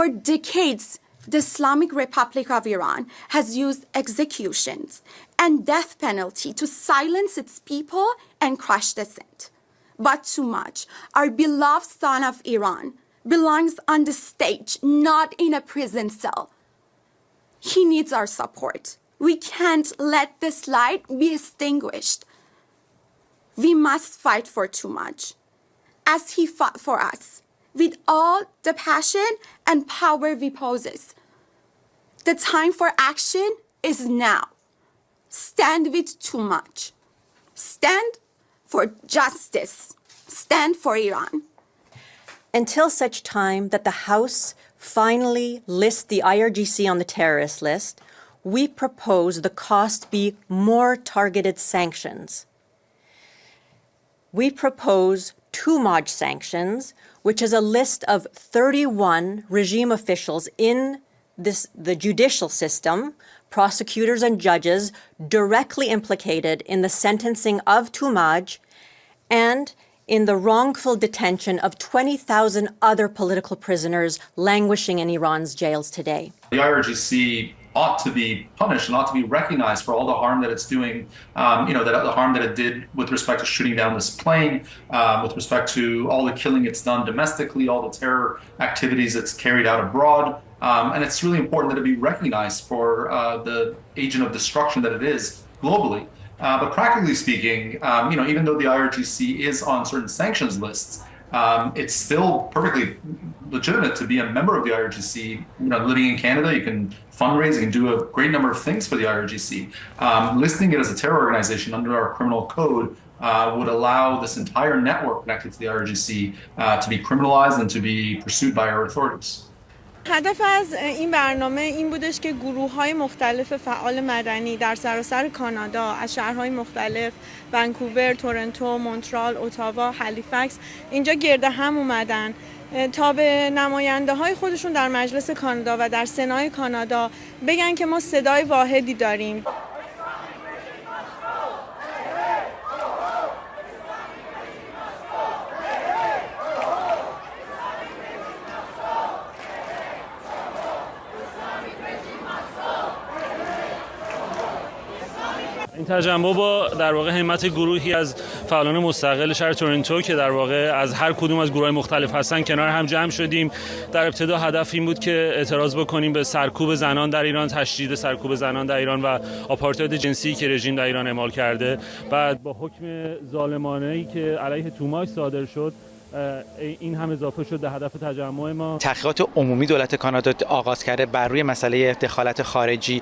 For decades, the Islamic Republic of Iran has used executions and death penalty to silence its people and crush dissent. But too much. Our beloved son of Iran belongs on the stage, not in a prison cell. He needs our support. We can't let this light be extinguished. We must fight for too much, as he fought for us, with all the passion and power we possess. The time for action is now. Stand with too much. Stand for justice. Stand for Iran. Until such time that the House finally lists the IRGC on the terrorist list, we propose the cost be more targeted sanctions. We propose Toomaj sanctions, which is a list of 31 regime officials in the judicial system, prosecutors and judges directly implicated in the sentencing of Toomaj and in the wrongful detention of 20,000 other political prisoners languishing in Iran's jails today. The IRGC ought to be punished and ought to be recognized for all the harm that it's doing, the harm that it did with respect to shooting down this plane, with respect to all the killing it's done domestically, all the terror activities it's carried out abroad. And it's really important that it be recognized for the agent of destruction that it is globally. But practically speaking, even though the IRGC is on certain sanctions lists, it's still perfectly legitimate to be a member of the IRGC. Living in Canada, you can fundraise, you can do a great number of things for the IRGC. Listing it as a terror organization under our criminal code would allow this entire network connected to the IRGC to be criminalized and to be pursued by our authorities. هدف از این برنامه این بودش که گروه‌های مختلف فعال مدنی در سراسر کانادا از شهرهای مختلف ونکوور، تورنتو، مونترال، اتاوا، هالیفکس اینجا گرد هم اومدن تا به نماینده‌های خودشون در مجلس کانادا و در سنای کانادا بگن که ما صدای واحدی داریم. این تجمع با در واقع همت گروهی از فعالان مستقل شهر تورنتو که در واقع از هر کدوم از گروه‌های مختلف هستن کنار هم جمع شدیم. در ابتدا هدف این بود که اعتراض بکنیم به سرکوب زنان در ایران، تشدید سرکوب زنان در ایران و آپارتاید جنسی که رژیم در ایران اعمال کرده. بعد با حکم ظالمانه‌ای که علیه توماج صادر شد این هم اضافه شد به هدف تجمع ما. تحقیقات عمومی دولت کانادا آغاز کرده بر روی مسئله دخالت خارجی.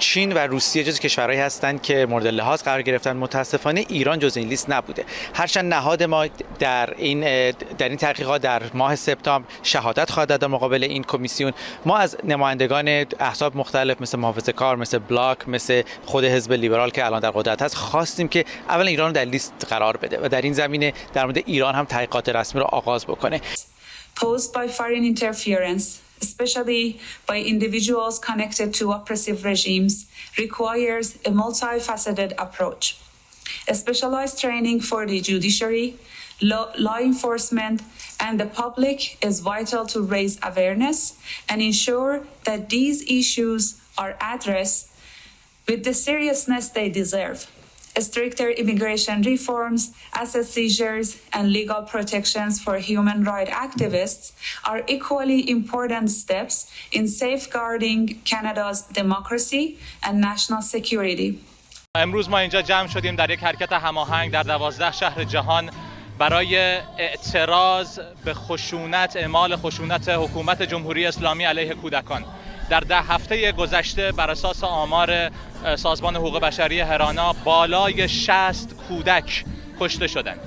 چین و روسیه جز کشورهایی هستند که مورد لحاظ قرار گرفتن. متاسفانه ایران جز این لیست نبوده. هرچند نهاد ما در این تحقیقات در ماه سپتامبر شهادت خواهد داد مقابل این کمیسیون. ما از نمایندگان احزاب مختلف مثل محافظه‌کار، مثل بلاک، مثل خود حزب لیبرال که الان در قدرت هست خواستیم که اولا ایران رو در لیست قرار بده و در این زمینه در مورد ایران هم تحقیقات رسمی رو آغاز بکنه. Posed by foreign interference, especially by individuals connected to oppressive regimes, requires a multifaceted approach. A specialized training for the judiciary, law enforcement, and the public is vital to raise awareness and ensure that these issues are addressed with the seriousness they deserve. Stricter immigration reforms, asset seizures, and legal protections for human rights activists are equally important steps in safeguarding Canada's democracy and national security. امروز ما اینجا جمع شدیم در یک حرکت هماهنگ در 12 شهر جهان برای اعتراض به خشونت، اعمال خشونت حکومت جمهوری اسلامی علیه کودکان. در 10 هفته گذشته بر اساس آمار سازمان حقوق بشری هرانا بالای 60 کودک کشته شدند.